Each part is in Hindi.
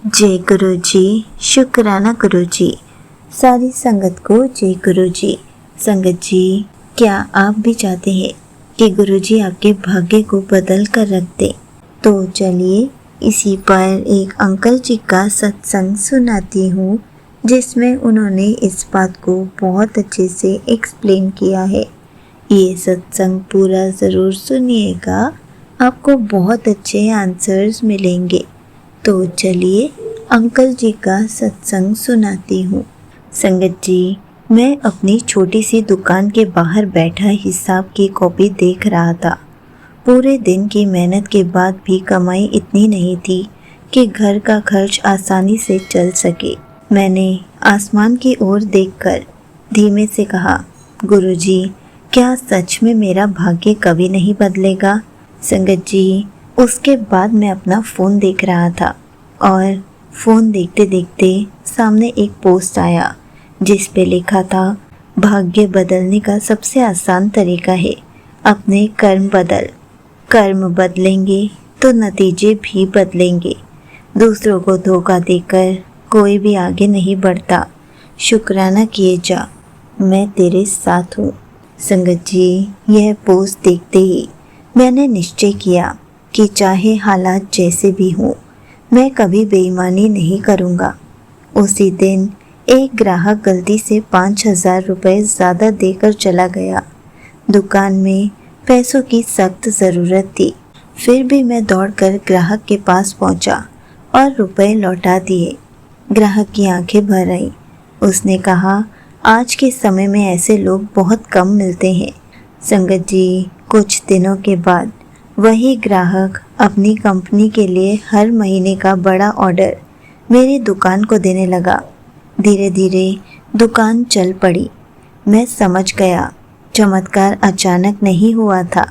जय गुरु जी। शुक्राना गुरु जी। सारी संगत को जय गुरु जी। संगत जी, क्या आप भी चाहते हैं कि गुरु जी आपके भाग्य को बदल कर रख दे? तो चलिए इसी पर एक अंकल जी का सत्संग सुनाती हूँ, जिसमें उन्होंने इस बात को बहुत अच्छे से एक्सप्लेन किया है। ये सत्संग पूरा ज़रूर सुनिएगा, आपको बहुत अच्छे आंसर्स मिलेंगे। तो चलिए अंकल जी का सत्संग सुनाती हूँ। संगत जी, मैं अपनी छोटी सी दुकान के बाहर बैठा हिसाब की कॉपी देख रहा था। पूरे दिन की मेहनत के बाद भी कमाई इतनी नहीं थी कि घर का खर्च आसानी से चल सके। मैंने आसमान की ओर देखकर धीमे से कहा, गुरुजी, क्या सच में मेरा भाग्य कभी नहीं बदलेगा? संगत जी, उसके बाद मैं अपना फ़ोन देख रहा था और फ़ोन देखते देखते सामने एक पोस्ट आया जिस पे लिखा था, भाग्य बदलने का सबसे आसान तरीका है अपने कर्म बदल। कर्म बदलेंगे तो नतीजे भी बदलेंगे। दूसरों को धोखा देकर कोई भी आगे नहीं बढ़ता। शुक्राना किए जा, मैं तेरे साथ हूँ। संगत जी, यह पोस्ट देखते ही मैंने निश्चय किया कि चाहे हालात जैसे भी हों, मैं कभी बेईमानी नहीं करूँगा। उसी दिन एक ग्राहक गलती से 5,000 रुपये ज़्यादा देकर चला गया। दुकान में पैसों की सख्त ज़रूरत थी, फिर भी मैं दौड़कर ग्राहक के पास पहुंचा और रुपए लौटा दिए। ग्राहक की आंखें भर आईं। उसने कहा, आज के समय में ऐसे लोग बहुत कम मिलते हैं। संगत जी, कुछ दिनों के बाद वही ग्राहक अपनी कंपनी के लिए हर महीने का बड़ा ऑर्डर मेरी दुकान को देने लगा। धीरे धीरे दुकान चल पड़ी। मैं समझ गया, चमत्कार अचानक नहीं हुआ था।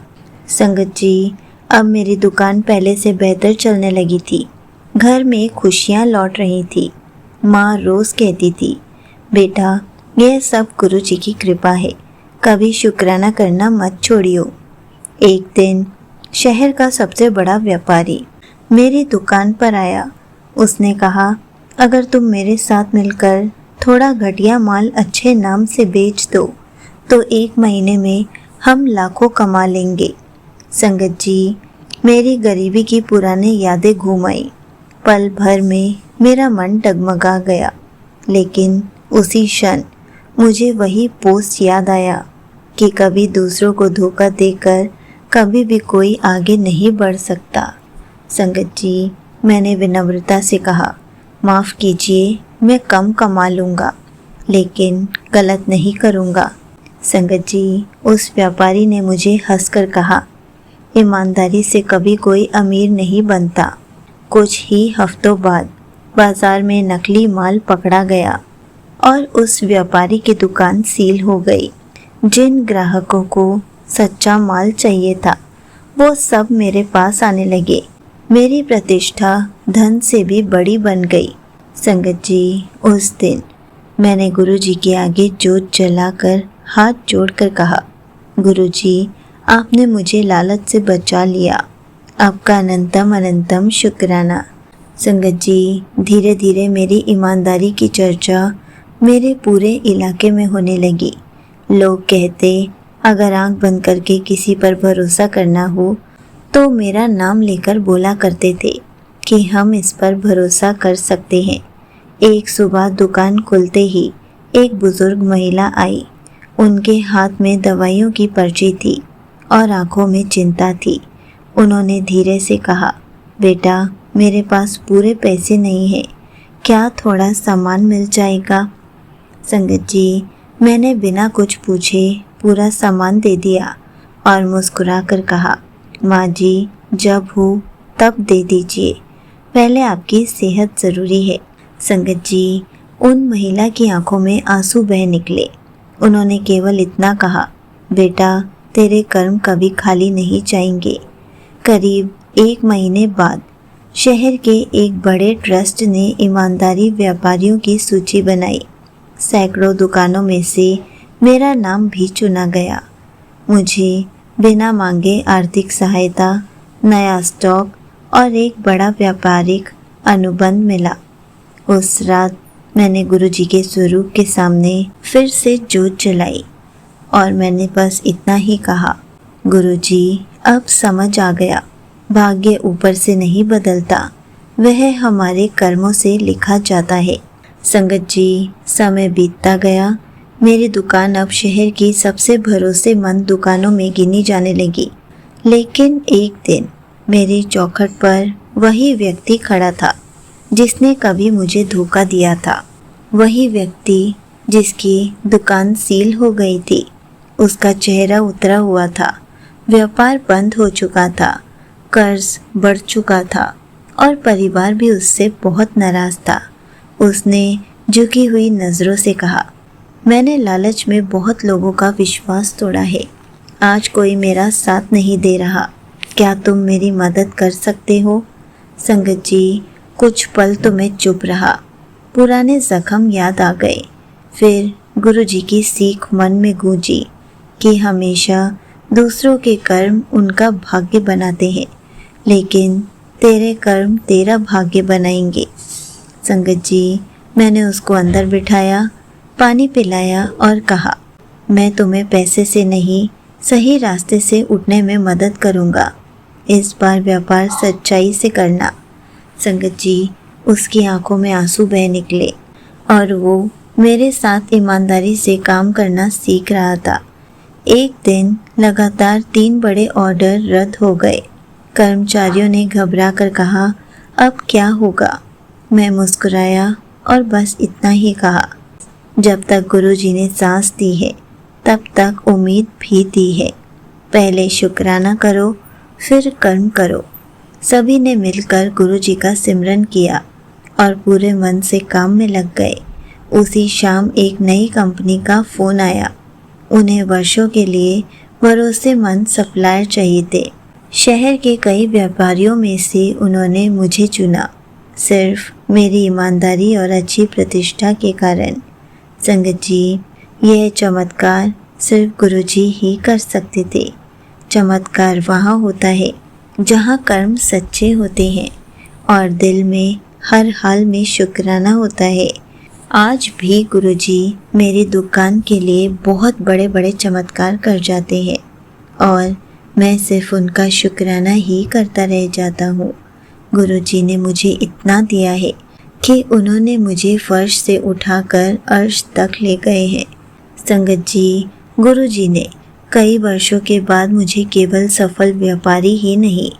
संगत जी, अब मेरी दुकान पहले से बेहतर चलने लगी थी। घर में खुशियाँ लौट रही थी। माँ रोज़ कहती थी, बेटा, यह सब गुरु जी की कृपा है, कभी शुक्राना करना मत छोड़ियो। एक दिन शहर का सबसे बड़ा व्यापारी मेरी दुकान पर आया। उसने कहा, अगर तुम मेरे साथ मिलकर थोड़ा घटिया माल अच्छे नाम से बेच दो तो 1 महीने में हम लाखों कमा लेंगे। संगत जी, मेरी गरीबी की पुरानी यादें घूम आई। पल भर में मेरा मन डगमगा गया, लेकिन उसी क्षण मुझे वही पोस्ट याद आया कि कभी दूसरों को धोखा देकर कभी भी कोई आगे नहीं बढ़ सकता। संगत जी, मैंने विनम्रता से कहा, माफ़ कीजिए, मैं कम कमा लूँगा, लेकिन गलत नहीं करूँगा। संगत जी, उस व्यापारी ने मुझे हंसकर कहा, ईमानदारी से कभी कोई अमीर नहीं बनता। कुछ ही हफ्तों बाद बाज़ार में नकली माल पकड़ा गया और उस व्यापारी की दुकान सील हो गई। जिन ग्राहकों को सच्चा माल चाहिए था, वो सब मेरे पास आने लगे। मेरी प्रतिष्ठा धन से भी बड़ी बन गई। संगत जी, उस दिन मैंने गुरु जी के आगे जोत जलाकर हाथ जोड़कर कहा, गुरु जी, आपने मुझे लालच से बचा लिया। आपका अनंतम अनंतम शुक्राना। संगत जी, धीरे धीरे मेरी ईमानदारी की चर्चा मेरे पूरे इलाके में होने लगी। लोग कहते, अगर आंख बंद करके किसी पर भरोसा करना हो तो मेरा नाम लेकर बोला करते थे कि हम इस पर भरोसा कर सकते हैं। एक सुबह दुकान खुलते ही एक बुजुर्ग महिला आई। उनके हाथ में दवाइयों की पर्ची थी और आंखों में चिंता थी। उन्होंने धीरे से कहा, बेटा, मेरे पास पूरे पैसे नहीं हैं, क्या थोड़ा सामान मिल जाएगा? संगत जी, मैंने बिना कुछ पूछे पूरा सामान दे दिया और मुस्कुराकर कहा, माँ जी, जब हो तब दे दीजिए, पहले आपकी सेहत ज़रूरी है। संगत जी, उन महिला की आंखों में आंसू बह निकले। उन्होंने केवल इतना कहा, बेटा, तेरे कर्म कभी खाली नहीं जाएंगे। करीब 1 महीने बाद शहर के एक बड़े ट्रस्ट ने ईमानदारी व्यापारियों की सूची बनाई। सैकड़ों दुकानों में से मेरा नाम भी चुना गया। मुझे बिना मांगे आर्थिक सहायता, नया स्टॉक और एक बड़ा व्यापारिक अनुबंध मिला। उस रात मैंने गुरुजी के स्वरूप के सामने फिर से जोत जलाई और मैंने बस इतना ही कहा, गुरुजी अब समझ आ गया, भाग्य ऊपर से नहीं बदलता, वह हमारे कर्मों से लिखा जाता है। संगत जी, समय बीतता गया। मेरी दुकान अब शहर की सबसे भरोसेमंद दुकानों में गिनी जाने लगी। लेकिन एक दिन मेरी चौखट पर वही व्यक्ति खड़ा था जिसने कभी मुझे धोखा दिया था। वही व्यक्ति जिसकी दुकान सील हो गई थी। उसका चेहरा उतरा हुआ था, व्यापार बंद हो चुका था, कर्ज बढ़ चुका था और परिवार भी उससे बहुत नाराज था। उसने झुकी हुई नज़रों से कहा, मैंने लालच में बहुत लोगों का विश्वास तोड़ा है। आज कोई मेरा साथ नहीं दे रहा, क्या तुम मेरी मदद कर सकते हो? संगत जी, कुछ पल तो मैं चुप रहा। पुराने जख्म याद आ गए। फिर गुरुजी की सीख मन में गूंजी कि हमेशा दूसरों के कर्म उनका भाग्य बनाते हैं, लेकिन तेरे कर्म तेरा भाग्य बनाएंगे। संगत जी, मैंने उसको अंदर बिठाया, पानी पिलाया और कहा, मैं तुम्हें पैसे से नहीं, सही रास्ते से उठने में मदद करूँगा। इस बार व्यापार सच्चाई से करना। संगत जी, उसकी आंखों में आंसू बह निकले और वो मेरे साथ ईमानदारी से काम करना सीख रहा था। एक दिन लगातार 3 बड़े ऑर्डर रद्द हो गए। कर्मचारियों ने घबरा कर कहा, अब क्या होगा? मैं मुस्कुराया और बस इतना ही कहा, जब तक गुरुजी ने सांस दी है तब तक उम्मीद भी दी है। पहले शुक्राना करो, फिर कर्म करो। सभी ने मिलकर गुरुजी का सिमरन किया और पूरे मन से काम में लग गए। उसी शाम एक नई कंपनी का फ़ोन आया। उन्हें वर्षों के लिए भरोसेमंद सप्लायर चाहिए थे। शहर के कई व्यापारियों में से उन्होंने मुझे चुना, सिर्फ मेरी ईमानदारी और अच्छी प्रतिष्ठा के कारण। संगत जी, यह चमत्कार सिर्फ गुरुजी ही कर सकते थे। चमत्कार वहाँ होता है जहाँ कर्म सच्चे होते हैं और दिल में हर हाल में शुक्राना होता है। आज भी गुरुजी मेरी दुकान के लिए बहुत बड़े बड़े चमत्कार कर जाते हैं और मैं सिर्फ उनका शुक्राना ही करता रह जाता हूँ। गुरुजी ने मुझे इतना दिया है कि उन्होंने मुझे फर्श से उठाकर अर्श तक ले गए हैं। संगत जी, गुरुजी ने कई वर्षों के बाद मुझे केवल सफल व्यापारी ही नहीं,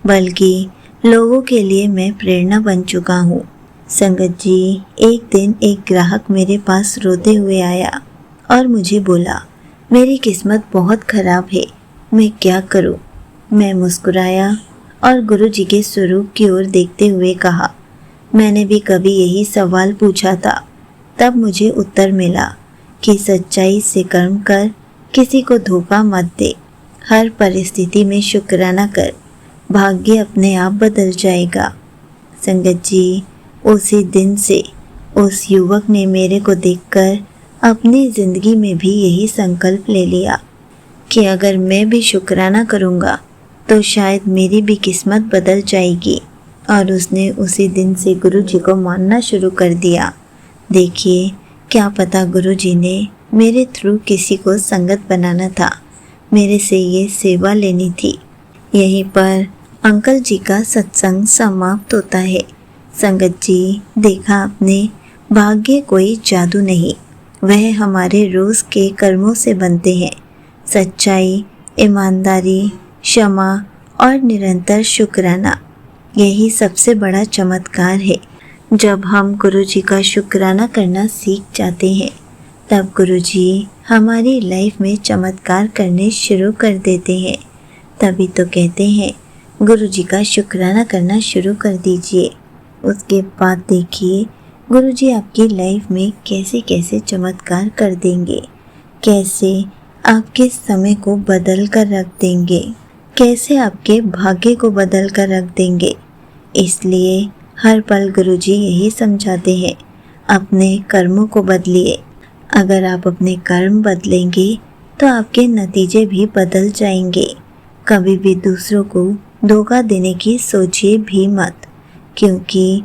बल्कि लोगों के लिए मैं प्रेरणा बन चुका हूँ। संगत जी, एक दिन एक ग्राहक मेरे पास रोते हुए आया और मुझे बोला, मेरी किस्मत बहुत खराब है, मैं क्या करूँ? मैं मुस्कुराया और गुरुजी के स्वरूप की ओर देखते हुए कहा, मैंने भी कभी यही सवाल पूछा था। तब मुझे उत्तर मिला कि सच्चाई से कर्म कर, किसी को धोखा मत दे, हर परिस्थिति में शुक्राना कर, भाग्य अपने आप बदल जाएगा। संगत जी, उसी दिन से उस युवक ने मेरे को देखकर अपनी ज़िंदगी में भी यही संकल्प ले लिया कि अगर मैं भी शुक्राना करूँगा तो शायद मेरी भी किस्मत बदल जाएगी। और उसने उसी दिन से गुरुजी को मानना शुरू कर दिया। देखिए, क्या पता गुरुजी ने मेरे थ्रू किसी को संगत बनाना था, मेरे से ये सेवा लेनी थी। यहीं पर अंकल जी का सत्संग समाप्त होता है। संगत जी, देखा आपने, भाग्य कोई जादू नहीं, वह हमारे रोज़ के कर्मों से बनते हैं। सच्चाई, ईमानदारी, क्षमा और निरंतर शुक्राना, यही सबसे बड़ा चमत्कार है। जब हम गुरुजी का शुक्राना करना सीख जाते हैं, तब गुरुजी हमारी लाइफ में चमत्कार करने शुरू कर देते हैं। तभी तो कहते हैं, गुरुजी का शुक्राना करना शुरू कर दीजिए। उसके बाद देखिए गुरुजी आपकी लाइफ में कैसे कैसे चमत्कार कर देंगे, कैसे आपके समय को बदल कर रख देंगे, कैसे आपके भाग्य को बदल कर रख देंगे। इसलिए हर पल गुरुजी यही समझाते हैं, अपने कर्मों को बदलिए। अगर आप अपने कर्म बदलेंगे तो आपके नतीजे भी बदल जाएंगे। कभी भी दूसरों को धोखा देने की सोचिए भी मत, क्योंकि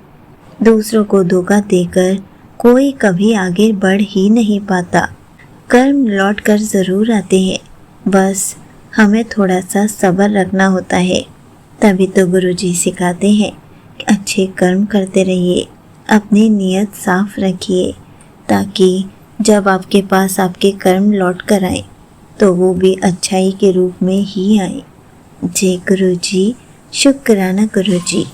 दूसरों को धोखा देकर कोई कभी आगे बढ़ ही नहीं पाता। कर्म लौट कर ज़रूर आते हैं, बस हमें थोड़ा सा सब्र रखना होता है। तभी तो गुरुजी सिखाते हैं कि अच्छे कर्म करते रहिए, अपनी नीयत साफ रखिए, ताकि जब आपके पास आपके कर्म लौट कर आए तो वो भी अच्छाई के रूप में ही आए। जय गुरुजी, शुक्राना गुरुजी।